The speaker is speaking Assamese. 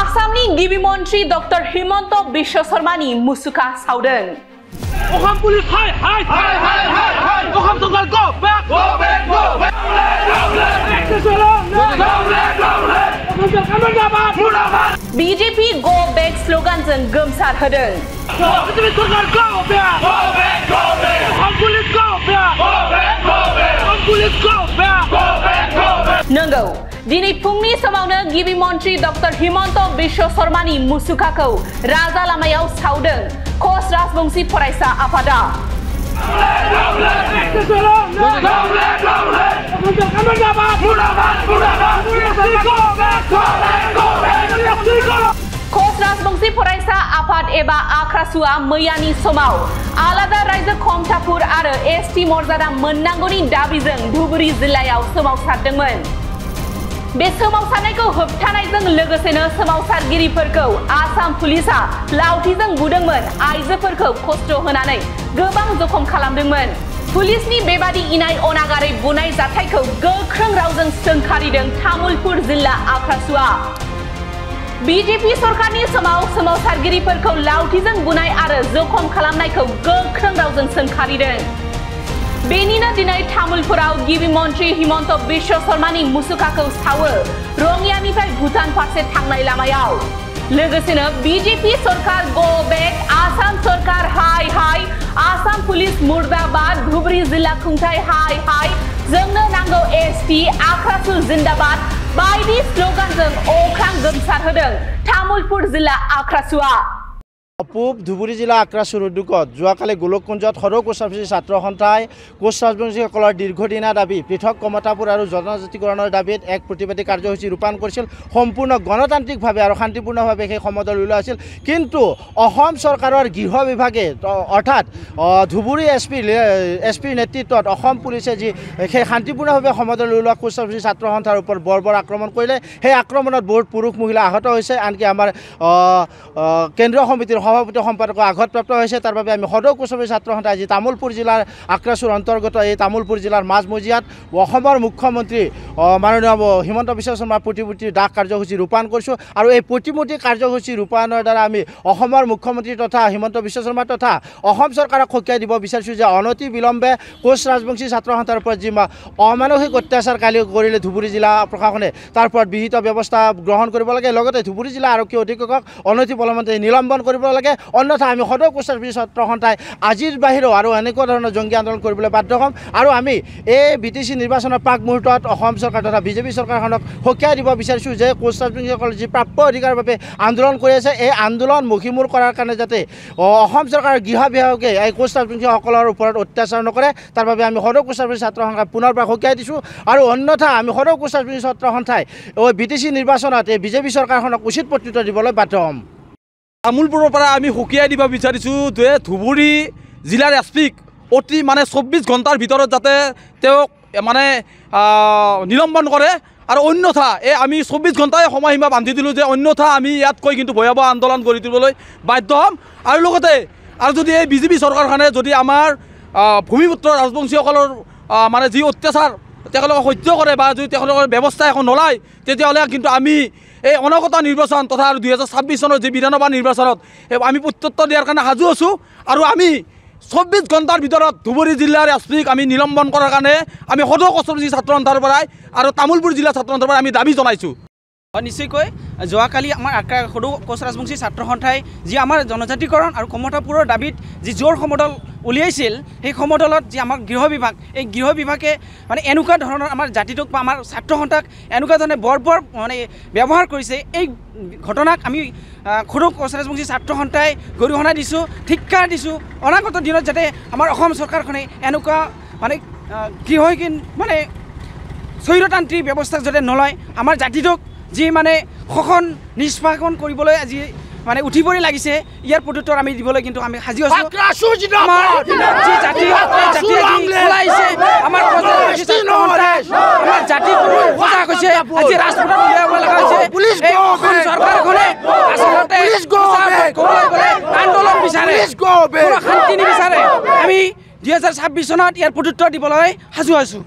आसामनि गिबि मन्त्री डॉक्टर हिमन्त बिश्व शर्मानि मुसुखा सावदों। Oham police hide. Oham सरकार go back. BJP go back स्लोगानजों गोमसार होदों। सरकार go back. Oham police go back. Oham police go back. नंगौ दिनै फुंनि समावनो गिबि मन्त्री डॉक्टर हिमन्त बिश्व शर्मानि मुसुखाखौ राजा लामायाव सावदों कच राजबंशी फरायसा आफादा। कच राजबंशी फरायसा आफाद एबा आख्रासुआ मैयानि समाव आलादा रायजो खमथापुर आरो एसटी मर्यादा मोननांगौनि दाबिजों धुबुरी जिल्लायाव सोमावसारदोंमोन। बे सोमावसारनायखौ होबथानायजों लोगोसेनो सोमावसारगिरिफोरखौ आसाम पुलिसआ लावथिजों बुदोंमोन, आइजोफोरखौ खस्थ' होनानै गोबां जखम खालामदोंमोन। पुलिसनि बेबादि इनाय अनागारै बुनाय जाथायखौ गोख्रों रावजों सोंखारिदों तामुलपुर जिल्ला आख्रासुआ। बीजेपी सरकारनि समाव सोमावसारगिरिफोरखौ लावथिजों बुनाय आरो जखम खालामनायखौ गोख्रों रावजों सोंखारिदों। बेनिनो दिनै तामुलपुराव गिबि मन्त्री हिमन्त बिश्व शर्मानि मुसुखाखौ सावो रङियानिफ्राय भुटान फारसे थांनाय लामायाव। लोगोसेनो बीजेपी सरकार गो बेक, आसाम सरकार हाय, आसाम पुलिस मुर्दाबाद, धुबुरी जिल्ला खुंथाय हाय, जोंनो नांगौ एसटी, आख्रासु जिन्दाबाद बायदि स्लोगानजों अख्रां गोमसार होदों तामुलपुर जिल्ला आख्रासुआ। পূব ধুবুৰী জিলা আক্ৰাসুৰ উদ্যোগত যোৱাকালি গোলককুঞ্জত সদৌ কোচ ৰাজবংশী ছাত্ৰ সন্থাই কোচ ৰাজবংশীসকলৰ দীৰ্ঘদিনীয়া দাবী পৃথক কমতাপুৰ আৰু জনজাতিকৰণৰ দাবীত এক প্ৰতিবাদী কাৰ্যসূচী ৰূপায়ণ কৰিছিল। সম্পূৰ্ণ গণতান্ত্ৰিকভাৱে আৰু শান্তিপূৰ্ণভাৱে সেই সমদল ওলোৱা আছিল। কিন্তু অসম চৰকাৰৰ গৃহ বিভাগে অৰ্থাৎ ধুবুৰী এছপিৰ নেতৃত্বত অসম পুলিচে যি সেই শান্তিপূৰ্ণভাৱে সমদল ওলোৱা কোচ ৰাজবংশী ছাত্ৰ সন্থাৰ ওপৰত বৰ্বৰ আক্ৰমণ কৰিলে। সেই আক্ৰমণত বহুত পুৰুষ মহিলা আহত হৈছে, আনকি আমাৰ কেন্দ্ৰীয় সমিতিৰ সভাপতি সম্পাদক আঘাতপ্ৰাপ্ত হৈছে। তাৰ বাবে আমি সদৌ কোচ ৰাজবংশী ছাত্ৰ সন্থাই আজি তামুলপুৰ জিলাৰ আক্ৰাসুৰ অন্তৰ্গত এই তামুলপুৰ জিলাৰ মাজমজিয়াত অসমৰ মুখ্যমন্ত্ৰী মাননীয় হিমন্ত বিশ্ব শৰ্মাৰ প্ৰতিমূৰ্তি দাহ কাৰ্যসূচী ৰূপায়ণ কৰিছোঁ। আৰু এই প্ৰতিমূৰ্তি কাৰ্যসূচী ৰূপায়ণৰ দ্বাৰা আমি অসমৰ মুখ্যমন্ত্ৰী তথা হিমন্ত বিশ্ব শৰ্মা তথা অসম চৰকাৰক সকীয়াই দিব বিচাৰিছোঁ যে অনতি বিলম্বে কোচ ৰাজবংশী ছাত্ৰ সন্থাৰ ওপৰত যি অমানসিক অত্যাচাৰ কালি কৰিলে ধুবুৰী জিলা প্ৰশাসনে তাৰ ওপৰত বিহিত ব্যৱস্থা গ্ৰহণ কৰিব লাগে। লগতে ধুবুৰী জিলা আৰক্ষী অধীক্ষকক অনতি পলমতে নিলম্বন কৰিব লাগে। অন্যথা আমি সদৌ কোচ ৰাজবংশী ছাত্ৰ সন্থাই আজিৰ বাহিৰেও আৰু এনেকুৱা ধৰণৰ জংগী আন্দোলন কৰিবলৈ বাধ্য হ'ম। আৰু আমি এই BTC নিৰ্বাচনৰ প্ৰাক মুহূৰ্তত অসম চৰকাৰ তথা বিজেপি চৰকাৰখনক সকীয়াই দিব বিচাৰিছোঁ যে কোচ ৰাজবংশীসকলে যি প্ৰাপ্য অধিকাৰৰ বাবে আন্দোলন কৰি আছে, এই আন্দোলন মষিমূৰ কৰাৰ কাৰণে যাতে অসম চৰকাৰৰ গৃহ বিভাগে এই কোচ ৰাজবংশীসকলৰ ওপৰত অত্যাচাৰ নকৰে, তাৰ বাবে আমি সদৌ কোচ ৰাজবংশী ছাত্ৰ সন্থাই পুনৰবাৰ সকীয়াই দিছোঁ। আৰু অন্যথা আমি সদৌ কোচ ৰাজবংশী ছাত্ৰ সন্থাই BTC নিৰ্বাচনত এই বিজেপি চৰকাৰখনক উচিত প্ৰত্যুত্তৰ দিবলৈ বাধ্য হ'ম। তামুলপুৰৰ পৰা আমি সকীয়াই দিব বিচাৰিছোঁ যে ধুবুৰী জিলাৰ এছপিক অতি 24 ঘণ্টাৰ ভিতৰত যাতে তেওঁক নিলম্বন কৰে। আৰু অন্যথা আমি 24 ঘণ্টাই সময়সীমা বান্ধি দিলোঁ যে অন্যথা আমি ইয়াতকৈ কিন্তু ভয়াৱহ আন্দোলন গঢ়ি তুলিবলৈ বাধ্য হ'ম। আৰু লগতে আৰু যদি এই বিজেপি চৰকাৰখনে যদি আমাৰ ভূমিপুত্ৰ ৰাজবংশীসকলৰ যি অত্যাচাৰ তেওঁলোকে সহ্য কৰে বা যদি তেওঁলোকৰ ব্যৱস্থা এখন নলয়, তেতিয়াহ'লে কিন্তু আমি এই অনাগত নিৰ্বাচন তথা 2026 চনৰ যি বিধানসভা নিৰ্বাচনত আমি প্ৰত্যুত্তৰ দিয়াৰ কাৰণে সাজু আছোঁ। আৰু আমি 24 ঘণ্টাৰ ভিতৰত ধুবুৰী জিলাৰ এছপিক আমি নিলম্বন কৰাৰ কাৰণে আমি সদৌ কোচ ৰাজবংশী ছাত্ৰ সন্থাৰ পৰাই আৰু তামুলপুৰ জিলা ছাত্ৰ সন্থাৰ পৰাই আমি দাবী জনাইছোঁ। নিশ্চয়কৈ যোৱাকালি আমাৰ সদৌ কোচ ৰাজবংশী ছাত্ৰ সন্থাই যি আমাৰ জনজাতিকৰণ আৰু কমতাপুৰৰ দাবীত যি জোৰ সমদল উলিয়াইছিল, সেই সমদলত যি আমাৰ গৃহ বিভাগ, এই গৃহ বিভাগে এনেকুৱা ধৰণৰ আমাৰ জাতিটোক বা আমাৰ ছাত্ৰ সন্থাক এনেকুৱা ধৰণে বৰ্বৰ ব্যৱহাৰ কৰিছে। এই ঘটনাক আমি সদৌ কোচ ৰাজবংশী ছাত্ৰ সন্থাই গৰিহণা দিছোঁ, ধিক্কাৰ দিছোঁ। অনাগত দিনত যাতে আমাৰ অসম চৰকাৰখনে এনেকুৱা গৃহহীন স্বৈৰতান্ত্ৰিক ব্যৱস্থাক যাতে নলয়, আমাৰ জাতিটোক যি শোষণ নিষ্পাদন কৰিবলৈ আজি উঠি পৰি লাগিছে, ইয়াৰ প্ৰত্যুত্তৰ আমি দিবলৈ কিন্তু আমি সাজু আছোঁ। আন্দোলন বিচাৰে, শান্তি নিবিচাৰে। আমি 2026 চনত ইয়াৰ প্ৰত্যুত্তৰ দিবলৈ সাজু আছোঁ।